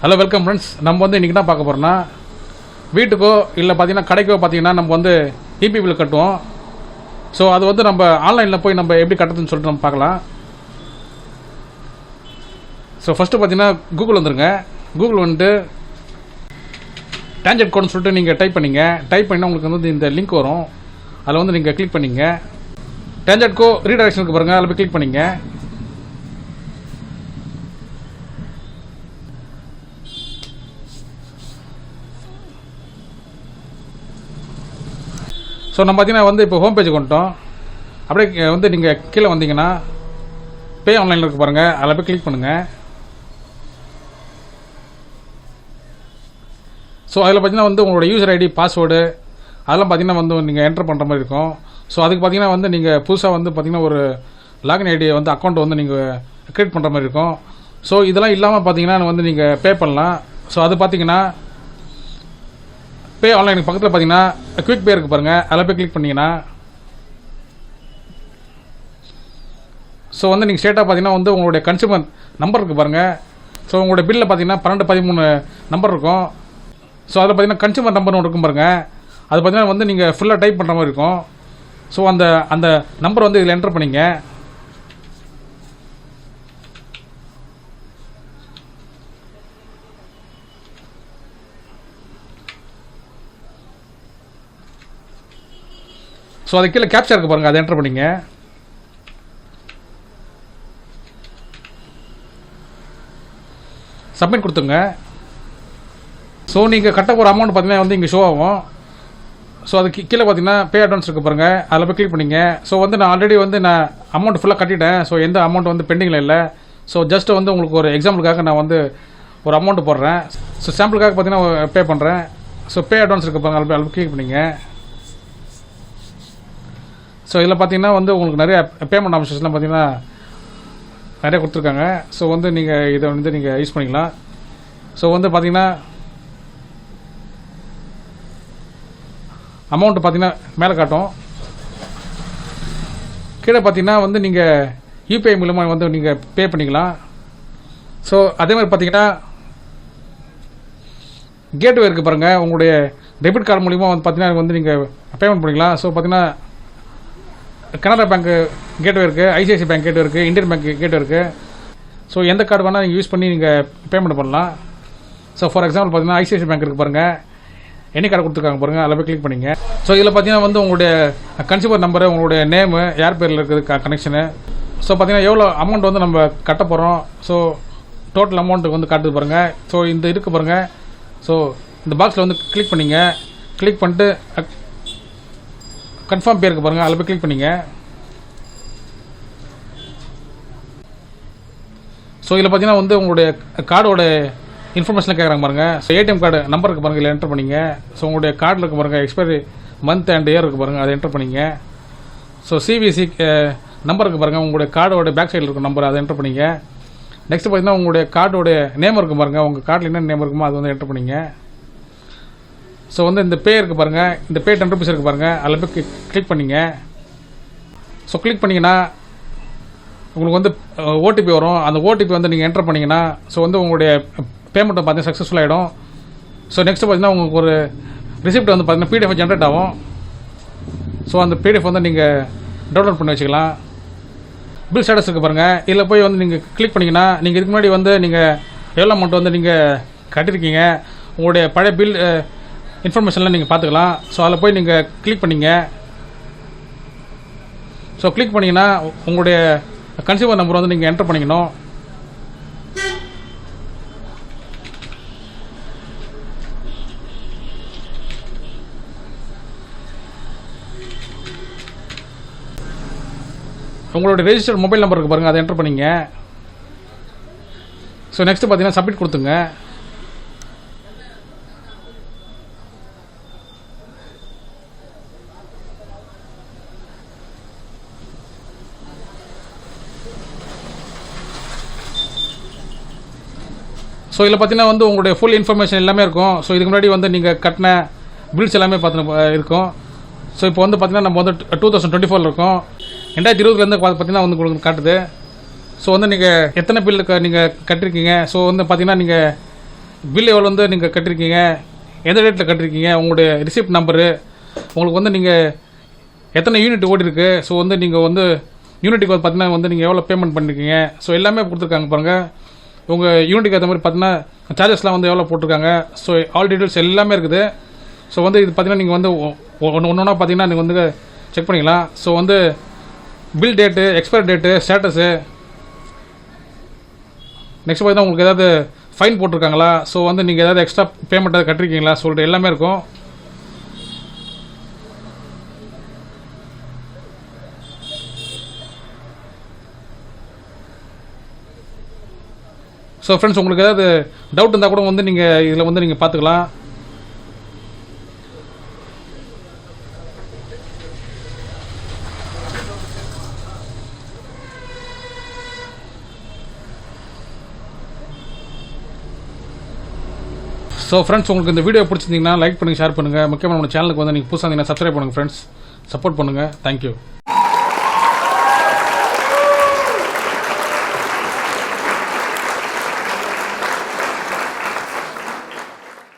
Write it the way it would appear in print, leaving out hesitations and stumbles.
Hello welcome friends. நம்ம வந்து இன்றைக்கி தான் பார்க்க போகிறோன்னா, வீட்டுக்கோ இல்லை பார்த்தீங்கன்னா கடைக்கோ பார்த்தீங்கன்னா நம்ம வந்து இபி பில் கட்டுவோம். ஸோ அது வந்து நம்ம ஆன்லைனில் போய் நம்ம எப்படி கட்டுறதுன்னு சொல்லிட்டு நம்ம பார்க்கலாம். ஸோ ஃபஸ்ட்டு பார்த்தீங்கன்னா கூகுள் வந்துருங்க. கூகுள் வந்துட்டு டேஞ்சட் கோட்னு சொல்லிட்டு நீங்கள் டைப் பண்ணிங்க. டைப் பண்ணிங்கன்னா உங்களுக்கு வந்து இந்த லிங்க் வரும். அதில் வந்து நீங்கள் கிளிக் பண்ணிங்க. டேஞ்சட் கோ ரீடைரக்ஷனுக்கு பாருங்கள், அதில் போய் கிளிக் பண்ணிங்க. ஸோ நம்ம பார்த்தீங்கன்னா வந்து இப்போ ஹோம் பேஜுக்கு வந்துட்டோம். அப்படியே வந்து நீங்கள் கீழே வந்தீங்கன்னா பே ஆன்லைனில் இருக்கு பாருங்கள், அதில் போய் கிளிக் பண்ணுங்கள். ஸோ அதில் பார்த்தீங்கன்னா வந்து உங்களோட யூசர் ஐடி பாஸ்வேர்டு அதெல்லாம் பார்த்தீங்கன்னா வந்து நீங்கள் என்டர் பண்ணுற மாதிரி இருக்கும். ஸோ அதுக்கு பார்த்தீங்கன்னா வந்து நீங்கள் புதுசாக வந்து பார்த்தீங்கன்னா ஒரு லாகின் ஐடியை வந்து அக்கௌண்ட் வந்து நீங்கள் க்ரியேட் பண்ணுற மாதிரி இருக்கும். ஸோ இதெல்லாம் இல்லாமல் பார்த்தீங்கன்னா வந்து நீங்கள் பே பண்ணலாம். ஸோ அது பார்த்தீங்கன்னா பே ஆன்லைனுக்கு பக்கத்தில் பார்த்தீங்கன்னா குவிக் பே இருக்குது பாருங்கள், அதில் போய் கிளிக் பண்ணிங்கன்னா ஸோ வந்து நீங்கள் ஸ்ட்ரெயிட்டாக பார்த்தீங்கன்னா வந்து உங்களுடைய கன்சியூமர் நம்பர் இருக்குது பாருங்கள். ஸோ உங்களுடைய பில்லில் பார்த்தீங்கன்னா 12-13 நம்பர் இருக்கும். ஸோ அதில் பார்த்தீங்கன்னா கன்சியூமர் நம்பர் ஒன்று இருக்கும் பாருங்கள், அது பார்த்தீங்கன்னா வந்து நீங்கள் ஃபுல்லாக டைப் பண்ணுற மாதிரி இருக்கும். ஸோ அந்த நம்பர் வந்து இதில் என்டர் பண்ணிங்க. ஸோ அது கீழே கேப்சா இருக்குது பாருங்கள், அதை என்டர் பண்ணிங்க. சப்மிட் கொடுத்துங்க. ஸோ நீங்கள் கட்ட போகிற அமௌண்ட் பார்த்தீங்கன்னா வந்து இங்கே ஷோ ஆகும். ஸோ அது கீழே பார்த்தீங்கன்னா பே அட்வான்ஸ் இருக்குது பாருங்கள், அதில் போய் கிளிக் பண்ணிங்க. ஸோ வந்து நான் ஆல்ரெடி வந்து நான் அமௌண்ட் ஃபுல்லாக கட்டிட்டேன். ஸோ எந்த அமௌண்ட் வந்து பெண்டிங்கில் இல்லை. ஸோ ஜஸ்ட்டு வந்து உங்களுக்கு ஒரு எக்ஸாம்பிளுக்காக நான் வந்து ஒரு அமௌண்ட்டு போடுறேன். ஸோ சாம்பிளுக்காக பார்த்தீங்கன்னா பே பண்ணுறேன். ஸோ பே அட்வான்ஸ் இருக்குது பாருங்கள், அதில் போய் கிளிக் பண்ணிங்க. ஸோ இதில் பார்த்தீங்கன்னா வந்து உங்களுக்கு நிறைய பேமெண்ட் ஆப்ஷன்ஸ்லாம் பார்த்தீங்கன்னா நிறைய கொடுத்துருக்காங்க. ஸோ வந்து நீங்கள் இதை வந்து நீங்கள் யூஸ் பண்ணிக்கலாம். ஸோ வந்து பார்த்தீங்கன்னா அமௌண்ட்டு பார்த்தீங்கன்னா மேலே காட்டும். கீழே பார்த்தீங்கன்னா வந்து நீங்கள் யூபிஐ மூலமாக வந்து நீங்கள் பே பண்ணிக்கலாம். ஸோ அதே மாதிரி பார்த்தீங்கன்னா கேட்வே இருக்குது பாருங்கள், உங்களுடைய டெபிட் கார்டு மூலிமா வந்து பார்த்தீங்கன்னா வந்து நீங்கள் பேமெண்ட் பண்ணிக்கலாம். ஸோ பார்த்தீங்கன்னா கனரா பேங்க்கு கேட்வே இருக்குது, ஐசிஐசி பேங்க் கேட்வே இருக்குது, இந்தியன் பேங்க் கேட்வே இருக்குது. ஸோ எந்த கார்டு வேணால் நீங்கள் யூஸ் பண்ணி நீங்கள் பேமெண்ட் பண்ணலாம். ஸோ ஃபார் எக்ஸாம்பிள் பார்த்தீங்கன்னா ஐசிஐசி பேங்க் இருக்குது பாருங்கள், எனி கார்டு கொடுத்துருக்காங்க பாருங்கள், அதில் போய் கிளிக் பண்ணிங்க. ஸோ இதில் பார்த்தீங்கன்னா வந்து உங்களுடைய கன்சியூமர் நம்பரு, உங்களுடைய நேமு, யார் பேரில் இருக்குது கனெக்ஷனு, ஸோ பார்த்தீங்கன்னா எவ்வளோ அமௌண்ட் வந்து நம்ம கட்ட போகிறோம், ஸோ டோட்டல் அமௌண்ட்டுக்கு வந்து காட்டுது பாருங்கள். ஸோ இந்த இருக்குது பாருங்கள். ஸோ இந்த பாக்ஸில் வந்து கிளிக் பண்ணிங்க. கிளிக் பண்ணிட்டு கன்ஃபார்ம் பே இருக்குது பாருங்கள், அதில் போய் கிளிக் பண்ணிங்க. ஸோ இதில் பார்த்தீங்கன்னா வந்து உங்களுடைய கார்டோட இன்ஃபர்மேஷன் கேட்குறாங்க பாருங்கள். ஸோ ஏடிஎம் கார்டு நம்பர் இருக்குது பாருங்கள், இதில் என்டர் பண்ணிங்க. ஸோ உங்களுடைய கார்டில் இருக்குது பாருங்கள், எக்ஸ்பைரி மந்த் அண்ட் இயர் இருக்குது பாருங்கள், அதை என்டர் பண்ணிங்க. ஸோ சிவிசி நம்பர் இருக்குது பாருங்கள், உங்களுடைய கார்டோட பேக் சைடில் இருக்க நம்பர், அதை என்டர் பண்ணிங்க. நெக்ஸ்ட் பார்த்தீங்கன்னா உங்களுடைய கார்டோட நேம் இருக்குது பாருங்கள், உங்கள் கார்டில் என்ன நேம் இருக்குமோ அதை வந்து என்டர் பண்ணிங்க. ஸோ வந்து இந்த பே இருக்குது பாருங்கள், இந்த பே 10 rupees இருக்குது பாருங்கள், அதில் போய் கிளிக் பண்ணிங்க. ஸோ கிளிக் பண்ணிங்கன்னா உங்களுக்கு வந்து ஓடிபி வரும். அந்த ஓடிபி வந்து நீங்கள் என்டர் பண்ணிங்கன்னா ஸோ வந்து உங்களுடைய பேமெண்ட்டை பார்த்தீங்கன்னா சக்ஸஸ்ஃபுல் ஆகிடும். ஸோ நெக்ஸ்ட்டு பார்த்தீங்கன்னா உங்களுக்கு ஒரு ரிசிப்ட் வந்து பார்த்தீங்கன்னா பிடிஎஃப் ஜென்ரேட் ஆகும். ஸோ அந்த பிடிஎஃப் வந்து நீங்கள் டவுன்லோட் பண்ணி வச்சுக்கலாம். பில் ஸ்டேட்டஸ் இருக்குது பாருங்கள், இதில் போய் வந்து நீங்கள் கிளிக் பண்ணிங்கன்னா நீங்கள் இதுக்கு முன்னாடி வந்து நீங்கள் எவ்வளோ அமௌண்ட் வந்து நீங்கள் கட்டியிருக்கீங்க, உங்களுடைய பழைய பில் இன்ஃபர்மேஷன்லாம் நீங்கள் பார்த்துக்கலாம். ஸோ அதில் போய் நீங்கள் கிளிக் பண்ணிங்க. ஸோ கிளிக் பண்ணிங்கன்னா உங்களுடைய கன்சியூமர் நம்பர் வந்து நீங்கள் என்டர் பண்ணிக்கணும். உங்களுடைய ரெஜிஸ்டர்ட் மொபைல் நம்பர் இருக்குது பாருங்கள், அதை என்டர் பண்ணிங்க. ஸோ நெக்ஸ்ட்டு பார்த்தீங்கன்னா சப்மிட் கொடுத்துங்க. ஸோ இதில் பார்த்தீங்கன்னா வந்து உங்களுடைய ஃபுல் இன்ஃபர்மேஷன் எல்லாமே இருக்கும். ஸோ இதுக்கு முன்னாடி வந்து நீங்கள் கட்டின பில்ஸ் எல்லாமே பார்த்து இருக்கும். ஸோ இப்போ வந்து பார்த்தீங்கன்னா நம்ம வந்து 2024 இருக்கும். 2020 பார்த்தீங்கன்னா வந்து உங்களுக்கு காட்டுது. ஸோ வந்து நீங்கள் எத்தனை பில்லுக்கு நீங்கள் கட்டிருக்கீங்க, ஸோ வந்து பார்த்தீங்கன்னா நீங்கள் பில் எவ்வளோ வந்து நீங்கள் கட்டிருக்கீங்க, எந்த டேட்டில் கட்டிருக்கீங்க, உங்களுடைய ரிசிப்ட் நம்பரு, உங்களுக்கு வந்து நீங்கள் எத்தனை யூனிட் ஓடிருக்கு, ஸோ வந்து நீங்கள் வந்து யூனிட்டுக்கு வந்து பார்த்தீங்கன்னா வந்து நீங்கள் எவ்வளோ பேமெண்ட் பண்ணிருக்கீங்க, ஸோ எல்லாமே கொடுத்துருக்காங்க பாருங்கள். உங்கள் யூனிட்டுக்கு ஏற்ற மாதிரி பார்த்தீங்கன்னா சார்ஜஸ்லாம் வந்து எவ்வளோ போட்டிருக்காங்க, ஸோ ஆல் டீட்டெயில்ஸ் எல்லாமே இருக்குது. ஸோ வந்து இது பார்த்தீங்கன்னா நீங்கள் வந்து ஒன்று ஒன்றா பார்த்தீங்கன்னா நீங்கள் வந்து செக் பண்ணிக்கலாம். ஸோ வந்து bill date, expiry date, status, next பார்த்தீங்கன்னா உங்களுக்கு ஏதாவது ஃபைன் போட்டிருக்காங்களா, ஸோ வந்து நீங்கள் ஏதாவது எக்ஸ்ட்ரா பேமெண்ட் ஏதாவது கட்டிருக்கீங்களா சொல்லிட்டு எல்லாமே இருக்கும். ஸோ ஃப்ரெண்ட்ஸ், உங்களுக்கு ஏதாவது டவுட் இருந்தால் கூட வந்து நீங்கள் இதில் வந்து நீங்கள் பார்த்துக்கலாம். ஸோ ஃப்ரெண்ட்ஸ், உங்களுக்கு இந்த வீடியோ பிடிச்சிருந்தீங்கன்னா லைக் பண்ணுங்கள், ஷேர் பண்ணுங்கள். முக்கியமாக நம்ம சேனலுக்கு வந்து நீங்கள் புதுசாக இருந்தீங்கன்னா சப்ஸ்கிரைப் பண்ணுங்கள் ஃப்ரெண்ட்ஸ். சப்போர்ட் பண்ணுங்கள். தேங்க்யூ.